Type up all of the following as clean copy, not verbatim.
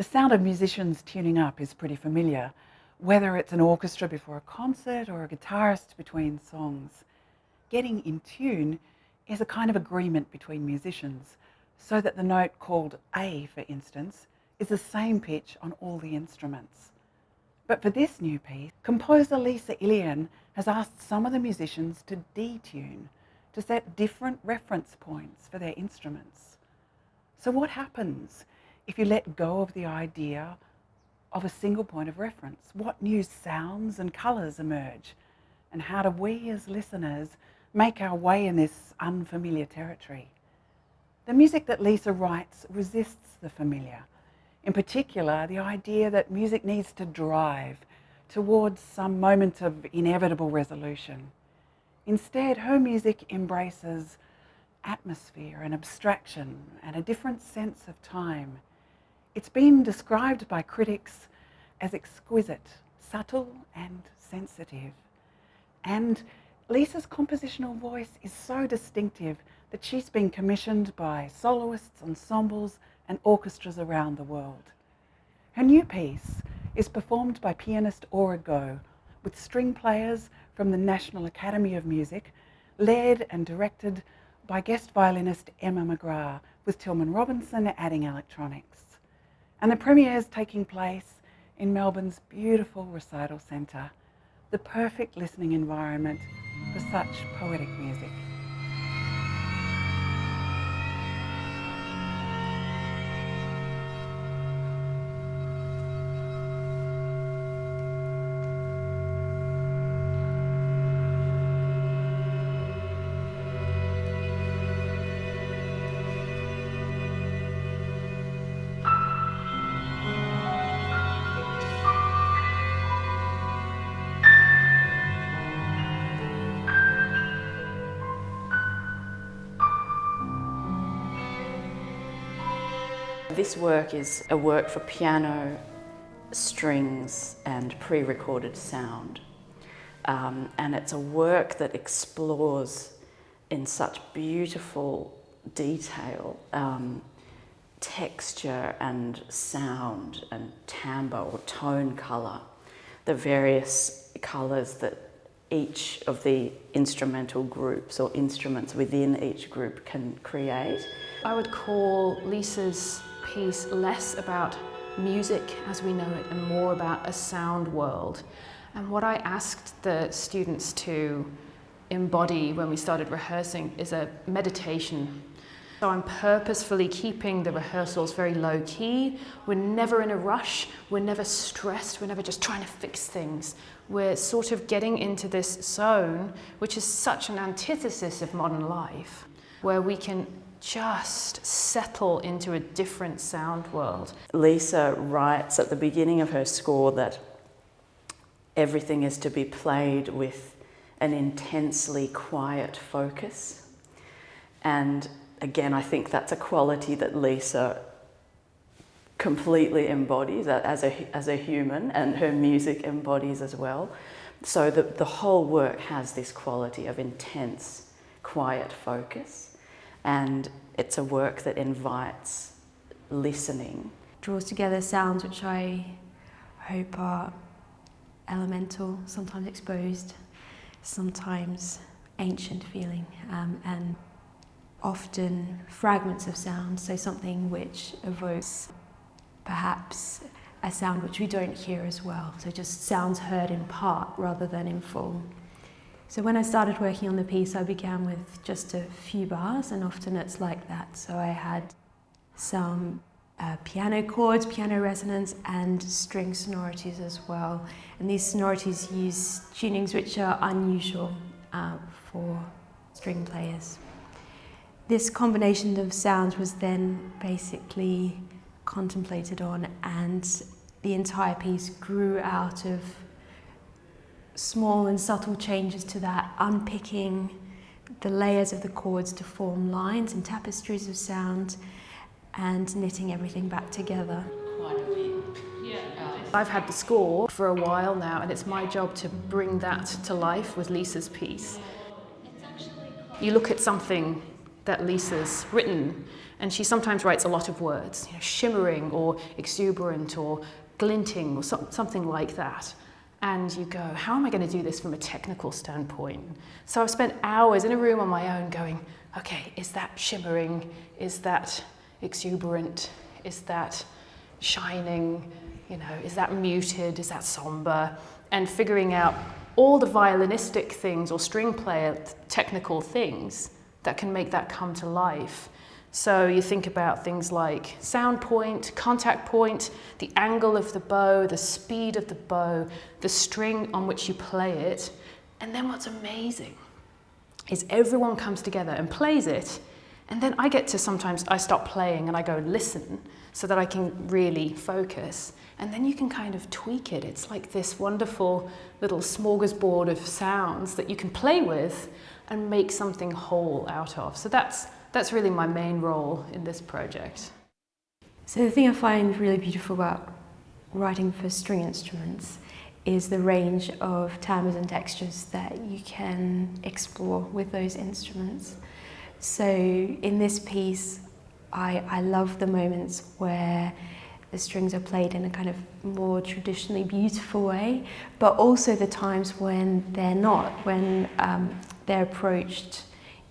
The sound of musicians tuning up is pretty familiar, whether it's an orchestra before a concert or a guitarist between songs. Getting in tune is a kind of agreement between musicians, so that the note called A, for instance, is the same pitch on all the instruments. But for this new piece, composer Lisa Illean has asked some of the musicians to detune, to set different reference points for their instruments. So what happens if you let go of the idea of a single point of reference? What new sounds and colours emerge? And how do we as listeners make our way in this unfamiliar territory? The music that Lisa writes resists the familiar. In particular, the idea that music needs to drive towards some moment of inevitable resolution. Instead, her music embraces atmosphere and abstraction and a different sense of time. It's been described by critics as exquisite, subtle and sensitive. And Lisa's compositional voice is so distinctive that she's been commissioned by soloists, ensembles and orchestras around the world. Her new piece is performed by pianist Aura Go, with string players from the National Academy of Music, led and directed by guest violinist Emma McGrath, with Tillman Robinson adding electronics. And the premiere is taking place in Melbourne's beautiful Recital Centre, the perfect listening environment for such poetic music. This work is a work for piano, strings and pre-recorded sound. And it's a work that explores in such beautiful detail texture and sound and timbre or tone colour, the various colours that each of the instrumental groups or instruments within each group can create. I would call Lisa's piece less about music as we know it and more about a sound world. And what I asked the students to embody when we started rehearsing is a meditation. So I'm purposefully keeping the rehearsals very low key. We're never in a rush, we're never stressed, we're never just trying to fix things. We're sort of getting into this zone, which is such an antithesis of modern life, where we can just settle into a different sound world. Lisa writes at the beginning of her score that everything is to be played with an intensely quiet focus. And again, I think that's a quality that Lisa completely embodies as a human, and her music embodies as well. So the whole work has this quality of intense, quiet focus. And it's a work that invites listening. Draws together sounds which I hope are elemental, sometimes exposed, sometimes ancient feeling, and often fragments of sound, so something which evokes perhaps a sound which we don't hear as well, so just sounds heard in part rather than in full. So when I started working on the piece, I began with just a few bars, and often it's like that. So I had some piano chords, piano resonance, and string sonorities as well. And these sonorities use tunings which are unusual for string players. This combination of sounds was then basically contemplated on, and the entire piece grew out of small and subtle changes to that, unpicking the layers of the chords to form lines and tapestries of sound, and knitting everything back together. I've had the score for a while now, and it's my job to bring that to life with Lisa's piece. You look at something that Lisa's written, And she sometimes writes a lot of words, you know, shimmering or exuberant or glinting or something like that. And you go, how am I going to do this from a technical standpoint? So I've spent hours in a room on my own going, okay, is that shimmering? Is that exuberant? Is that shining? You know, is that muted? Is that somber? And figuring out all the violinistic things or string player technical things that can make that come to life. So you think about things like sound point, contact point, the angle of the bow, the speed of the bow, the string on which you play it. And then what's amazing is everyone comes together and plays it. And then I get to sometimes, I stop playing and I go listen so that I can really focus. And then you can kind of tweak it. It's like this wonderful little smorgasbord of sounds that you can play with and make something whole out of. So that's really my main role in this project. So the thing I find really beautiful about writing for string instruments is the range of timbres and textures that you can explore with those instruments. So in this piece, I love the moments where the strings are played in a kind of more traditionally beautiful way, but also the times when they're not, when they're approached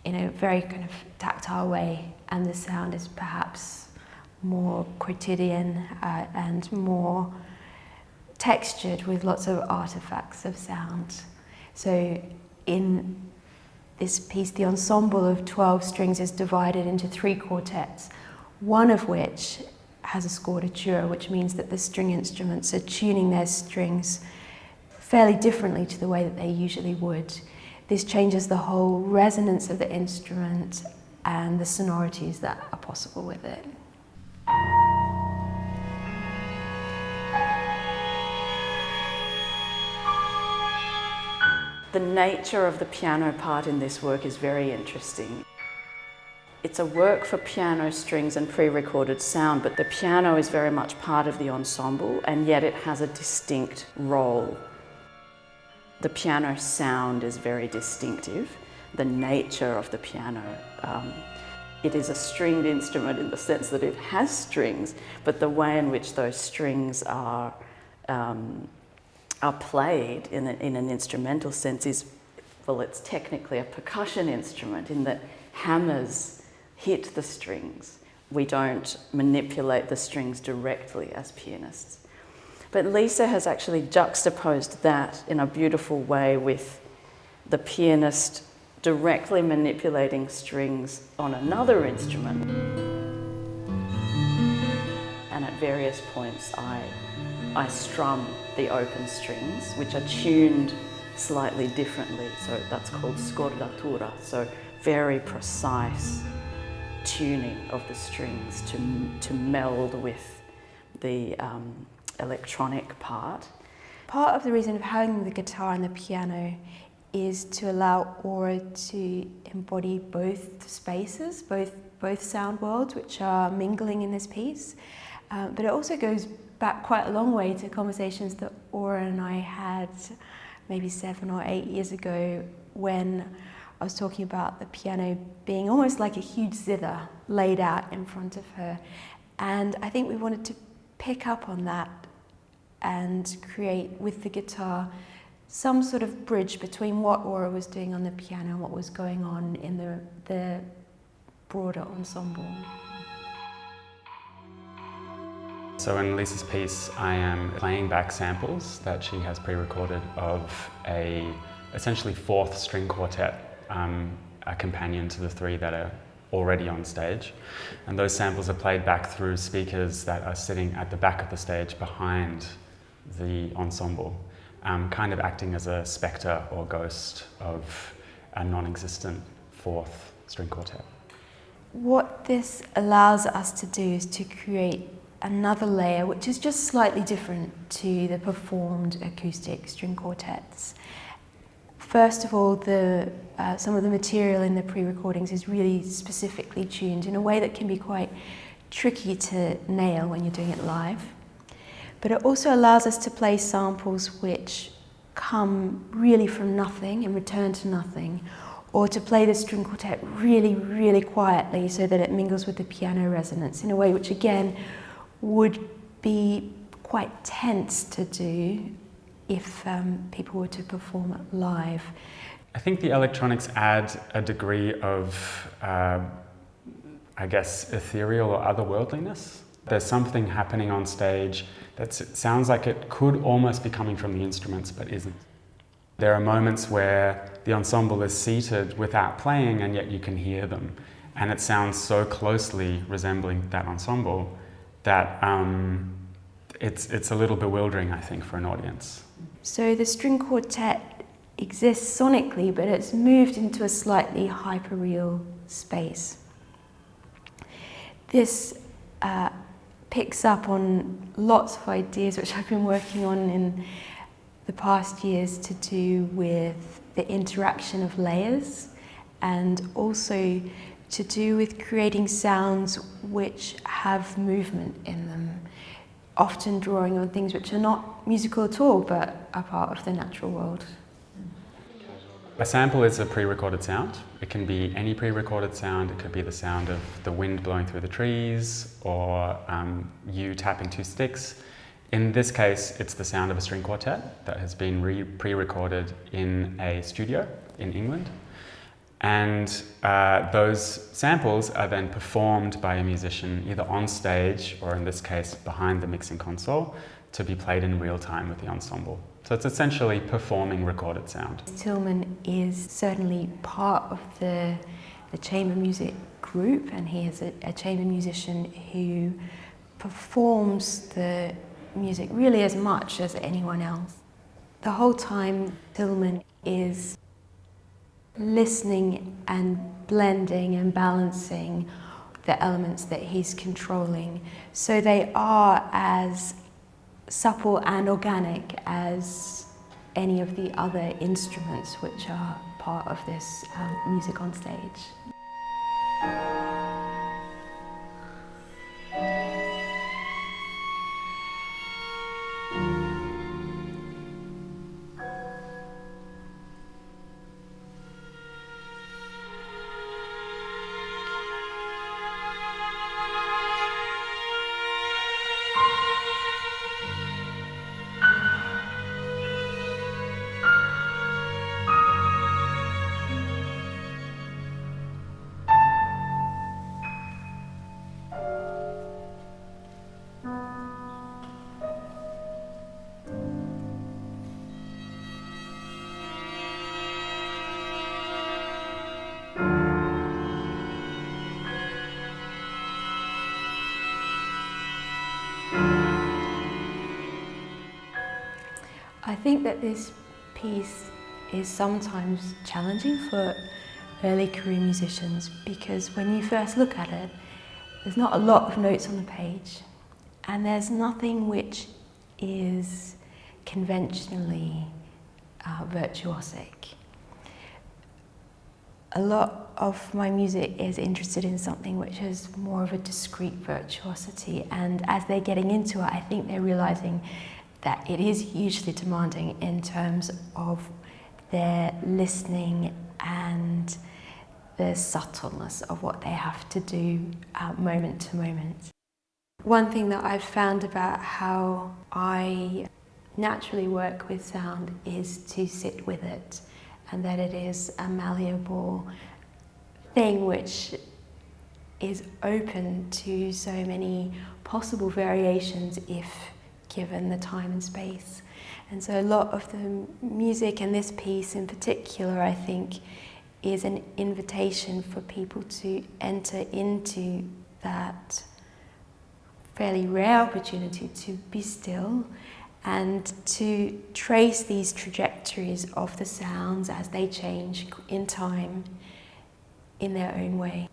in a very kind of tactile way, and the sound is perhaps more quotidian and more textured with lots of artifacts of sound. So in this piece, the ensemble of 12 strings is divided into 3 quartets, one of which has a scordatura, which means that the string instruments are tuning their strings fairly differently to the way that they usually would. This changes the whole resonance of the instrument and the sonorities that are possible with it. The nature of the piano part in this work is very interesting. It's a work for piano strings and pre-recorded sound, but the piano is very much part of the ensemble, and yet it has a distinct role. The piano sound is very distinctive. The nature of the piano, it is a stringed instrument in the sense that it has strings, but the way in which those strings are played in an instrumental sense is, well, it's technically a percussion instrument in that hammers hit the strings. We don't manipulate the strings directly as pianists. But Lisa has actually juxtaposed that in a beautiful way with the pianist directly manipulating strings on another instrument. And at various points I strum the open strings, which are tuned slightly differently. So that's called scordatura, so very precise tuning of the strings to meld with the electronic part. Part of the reason of having the guitar and the piano is to allow Aura to embody both spaces, both sound worlds, which are mingling in this piece. But it also goes back quite a long way to conversations that Aura and I had maybe 7 or 8 years ago, when I was talking about the piano being almost like a huge zither laid out in front of her. And I think we wanted to pick up on that and create with the guitar some sort of bridge between what Aura was doing on the piano and what was going on in the broader ensemble. So in Lisa's piece, I am playing back samples that she has pre-recorded of a essentially 4th string quartet, a companion to the 3 that are already on stage. And those samples are played back through speakers that are sitting at the back of the stage behind the ensemble, kind of acting as a spectre or ghost of a non-existent 4th string quartet. What this allows us to do is to create another layer which is just slightly different to the performed acoustic string quartets. First of all, some of the material in the pre-recordings is really specifically tuned in a way that can be quite tricky to nail when you're doing it live. But it also allows us to play samples which come really from nothing and return to nothing, or to play the string quartet really, really quietly so that it mingles with the piano resonance in a way which again would be quite tense to do if people were to perform it live. I think the electronics add a degree of, I guess, ethereal or otherworldliness. There's something happening on stage that sounds like it could almost be coming from the instruments, but isn't. There are moments where the ensemble is seated without playing, and yet you can hear them. And it sounds so closely resembling that ensemble that it's a little bewildering, I think, for an audience. So the string quartet exists sonically, but it's moved into a slightly hyperreal space. This picks up on lots of ideas which I've been working on in the past years to do with the interaction of layers, and also to do with creating sounds which have movement in them, often drawing on things which are not musical at all but are part of the natural world. A sample is a pre-recorded sound. It can be any pre-recorded sound. It could be the sound of the wind blowing through the trees, or you tapping two sticks. In this case, it's the sound of a string quartet that has been pre-recorded in a studio in England. And those samples are then performed by a musician either on stage, or in this case behind the mixing console, to be played in real time with the ensemble. So it's essentially performing recorded sound. Tillman is certainly part of the chamber music group, and he is a chamber musician who performs the music really as much as anyone else. The whole time Tillman is listening and blending and balancing the elements that he's controlling, so they are as supple and organic as any of the other instruments which are part of this music on stage. I think that this piece is sometimes challenging for early career musicians, because when you first look at it, there's not a lot of notes on the page, and there's nothing which is conventionally virtuosic. A lot of my music is interested in something which has more of a discrete virtuosity, and as they're getting into it, I think they're realizing that it is hugely demanding in terms of their listening and the subtleness of what they have to do moment to moment. One thing that I've found about how I naturally work with sound is to sit with it, and that it is a malleable thing which is open to so many possible variations if given the time and space. And so a lot of the music, and this piece in particular, I think, is an invitation for people to enter into that fairly rare opportunity to be still and to trace these trajectories of the sounds as they change in time in their own way.